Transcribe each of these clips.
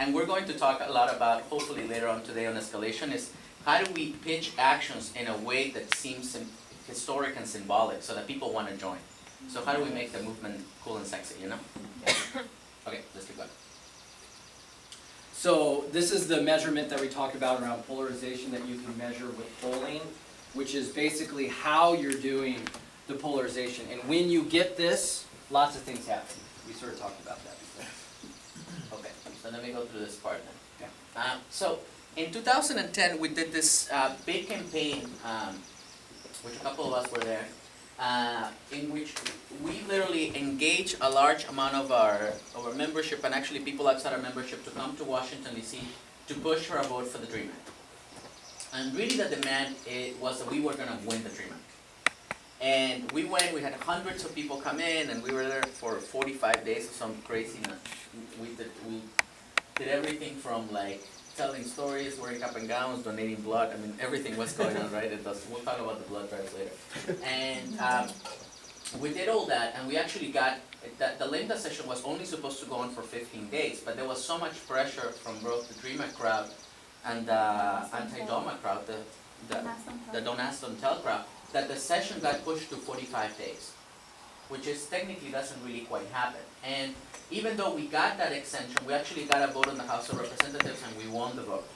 and we're going to talk a lot about, hopefully later on today on escalation, is how do we pitch actions in a way that seems historic and symbolic so that people want to join. So how do we make the movement cool and sexy, you know? Okay, let's keep going. So this is the measurement that we talked about around polarization that you can measure with polling, which is basically how you're doing the polarization. And when you get this, lots of things happen. We sort of talked about that before. Okay, so let me go through this part then. Yeah. So in 2010, we did this big campaign, which a couple of us were there, in which we literally engaged a large amount of our membership, and actually people outside our membership, to come to Washington, D.C. to push for a vote for the DREAM Act. And really the demand was that we were going to win the DREAM Act. And we went, we had hundreds of people come in, and we were there for 45 days of some craziness. We did everything from like telling stories, wearing cap and gowns, donating blood. I mean, everything was going on, right? We'll talk about the blood drives later. And we did all that, and we actually got, the Linda session was only supposed to go on for 15 days, but there was so much pressure from both the DREAM Act crowd and the anti-DOMA crowd, the Don't Ask, Don't Tell crowd, that the session got pushed to 45 days, which is technically doesn't really quite happen. And even though we got that extension, we actually got a vote in the House of Representatives and we won the vote.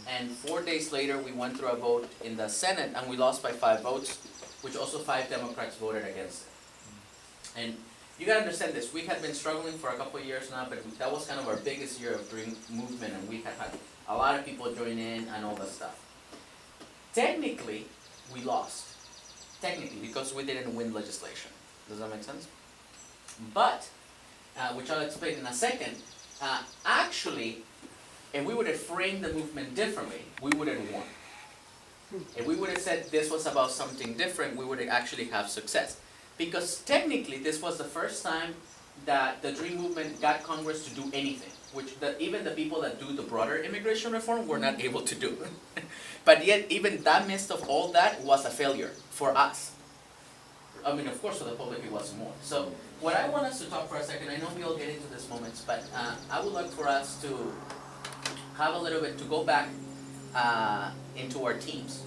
And 4 days later, we went through a vote in the Senate and we lost by 5 votes, which also 5 Democrats voted against it. And you gotta understand this, we had been struggling for a couple of years now, but that was kind of our biggest year of DREAM movement, and we had had a lot of people join in and all that stuff. Technically, we lost. Technically, because we didn't win legislation. Does that make sense? But, which I'll explain in a second, actually, if we would have framed the movement differently, we would have won. If we would have said this was about something different, we would actually have success. Because technically, this was the first time that the DREAM movement got Congress to do anything, which even the people that do the broader immigration reform were not able to do. But yet, even that midst of all that was a failure for us. I mean, of course, for the public it was more. So, what I want us to talk for a second, I know we all get into these moments, but I would like for us to have a little bit, to go back into our teams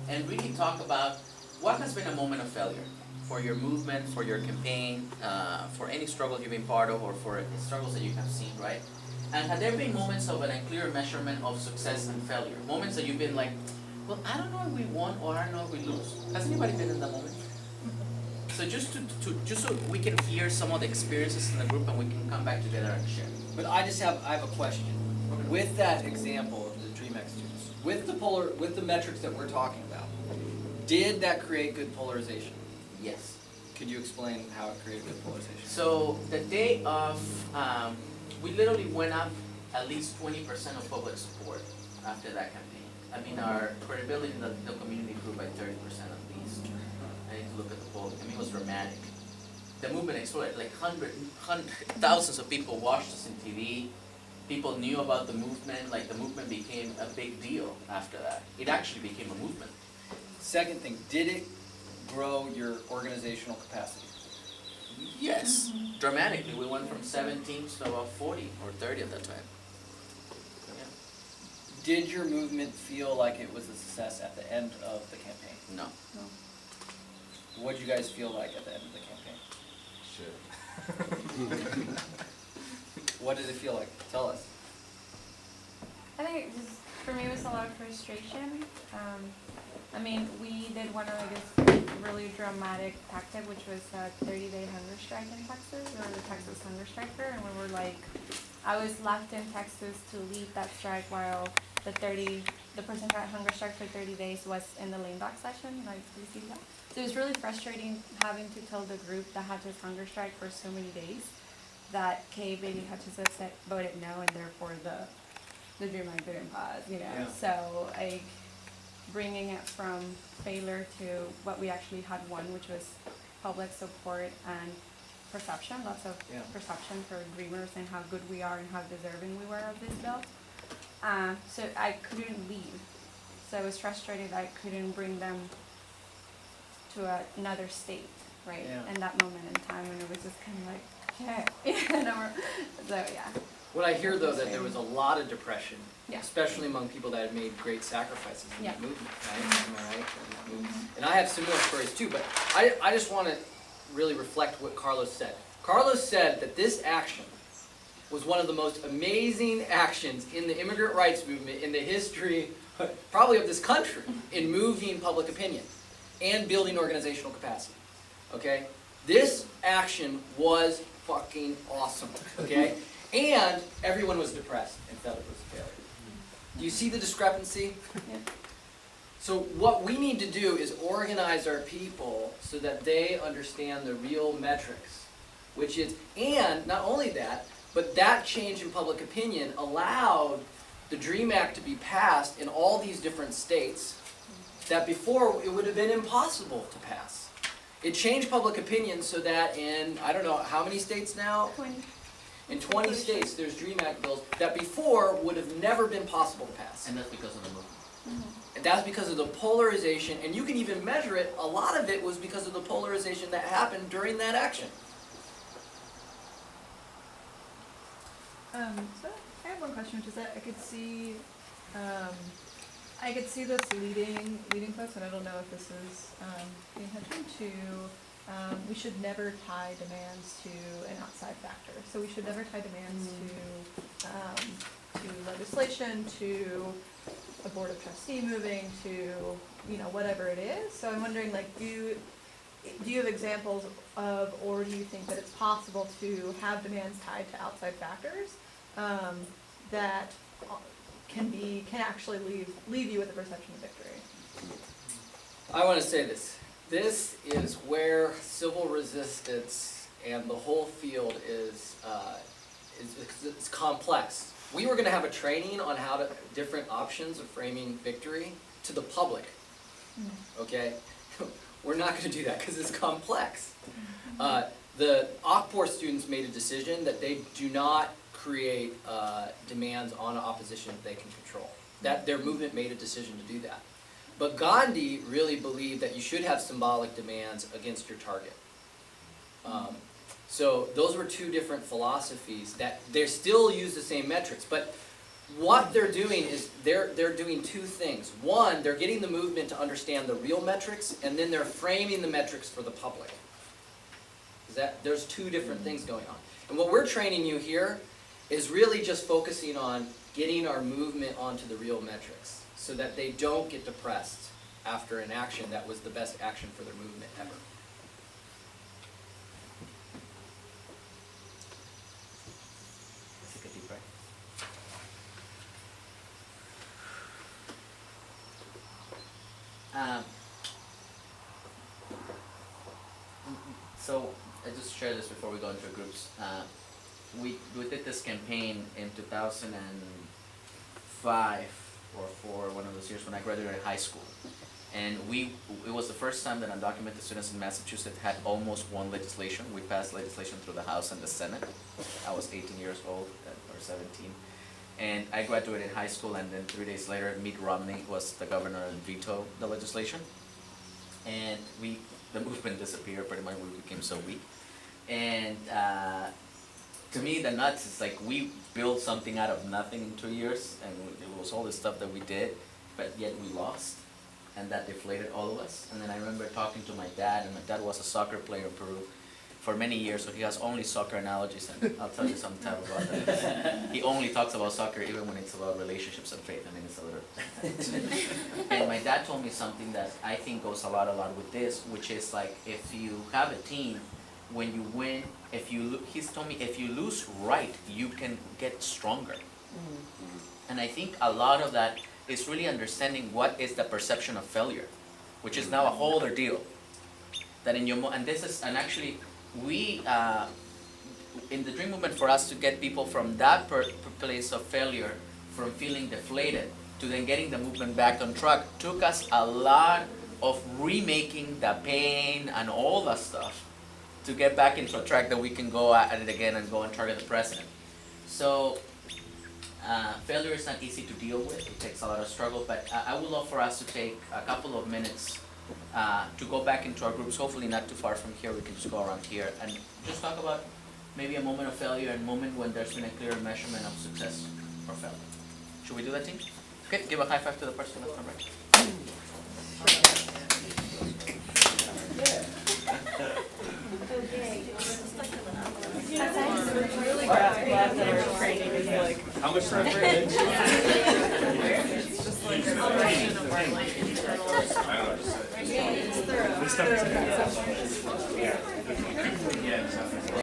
and really talk about what has been a moment of failure for your movement, for your campaign, for any struggle you've been part of, or for struggles that you have seen, right? And have there been moments of an unclear measurement of success and failure? Moments that you've been like, well, I don't know if we won or I don't know if we lose. Has anybody been in that moment? So just so we can hear some of the experiences in the group and we can come back together and share. But I have a question. With that example of the DREAM Act students, with the metrics that we're talking about, did that create good polarization? Yes. Could you explain how it created good polarization? So the day of, we literally went up at least 20% of public support after that campaign. I mean, our credibility in the community grew by 30% at least. I need to look at the poll. I mean, it was dramatic. The movement exploded. Like thousands of people watched us in TV. People knew about the movement. Like, the movement became a big deal after that. It actually became a movement. Second thing, did it grow your organizational capacity? Yes, dramatically. We went from 7 teams to about 40 or 30 at that time. Yeah. Did your movement feel like it was a success at the end of the campaign? No. What did you guys feel like at the end of the campaign? Shit. What did it feel like? Tell us. I think it just, for me, it was a lot of frustration. I mean, we did one of this really dramatic tactic, which was a 30-day hunger strike in Texas, or the Texas hunger striker, and we were like, I was left in Texas to lead that strike while the person who had hunger strike for 30 days was in the lame duck session, like, do you see that? So it was really frustrating having to tell the group that had this hunger strike for so many days that Kay Bailey Hutchison voted no, and therefore the DREAM Act didn't pass, you know. Yeah. So, like, bringing it from failure to what we actually had won, which was public support and perception, lots of perception for Dreamers and how good we are and how deserving we were of this bill. So I couldn't leave. So it was frustrating that I couldn't bring them to another state, right? Yeah. In that moment in time, and it was just kind of like, okay. So yeah. What I hear though, that there was a lot of depression, Yeah. especially among people that had made great sacrifices in Yeah. the movement, right? Am I right? And I have similar stories too, but I just want to really reflect what Carlos said. Carlos said that this action was one of the most amazing actions in the immigrant rights movement in the history, probably of this country, in moving public opinion and building organizational capacity, okay? This action was fucking awesome, okay? And everyone was depressed and felt it was a failure. Do you see the discrepancy? Yeah. So what we need to do is organize our people so that they understand the real metrics, which is, and not only that, but that change in public opinion allowed the DREAM Act to be passed in all these different states that before it would have been impossible to pass. It changed public opinion so that in, I don't know, how many states now? 20. In 20 states, there's DREAM Act bills that before would have never been possible to pass. And that's because of the movement. And that's because of the polarization, and you can even measure it, a lot of it was because of the polarization that happened during that action. So I have one question, which is that I could see this leading folks, and I don't know if this is the intention to. We should never tie demands to an outside factor. So we should never tie demands to legislation, to a board of trustee moving, to whatever it is. So I'm wondering, like, do you have examples of, or do you think that it's possible to have demands tied to outside factors that can actually leave you with a perception of victory? I want to say this. This is where civil resistance and the whole field is it's complex. We were going to have a training on how to different options of framing victory to the public. Okay, we're not going to do that because it's complex. The Akpor students made a decision that they do not create demands on opposition that they can control. That their movement made a decision to do that. But Gandhi really believed that you should have symbolic demands against your target. So those were two different philosophies that they still use the same metrics. But what they're doing is they're doing two things. One, they're getting the movement to understand the real metrics, and then they're framing the metrics for the public. There's two different things going on. And what we're training you here is really just focusing on getting our movement onto the real metrics, so that they don't get depressed after an action that was the best action for their movement ever. Let's take a deep breath. So I just share this before we go into groups. We did this campaign in 2005 or 4, one of those years when I graduated high school, and it was the first time that undocumented students in Massachusetts had almost won legislation. We passed legislation through the House and the Senate. I was 18 years old or 17, and I graduated high school, and then 3 days later, Mitt Romney was the governor and vetoed the legislation, and the movement disappeared pretty much. We became so weak, and to me, the nuts is like we built something out of nothing in 2 years, and it was all this stuff that we did, but yet we lost, and that deflated all of us. And then I remember talking to my dad, and my dad was a soccer player in Peru for many years, so he has only soccer analogies, and I'll tell you sometime about that. He only talks about soccer even when it's about relationships and faith. I mean, it's a little. And my dad told me something that I think goes a lot with this, which is like if you have a team, when you win, he's told me if you lose right, you can get stronger. And I think a lot of that is really understanding what is the perception of failure, which is now a whole other deal. That in your and actually we in the DREAM movement, for us to get people from that place of failure, from feeling deflated to then getting the movement back on track, took us a lot of remaking the pain and all that stuff to get back into a track that we can go at it again and go and target the president. So failure is not easy to deal with. It takes a lot of struggle, but I would love for us to take a couple of minutes to go back into our groups, hopefully not too far from here. We can just go around here and just talk about maybe a moment of failure and a moment when there's been a clear measurement of success or failure. Should we do that, team? Okay, give a high five to the person left and right. Really glad that our training is like How much time? it's just like a celebration of our like internal. I don't know. It's thorough. This stuff is. Yeah.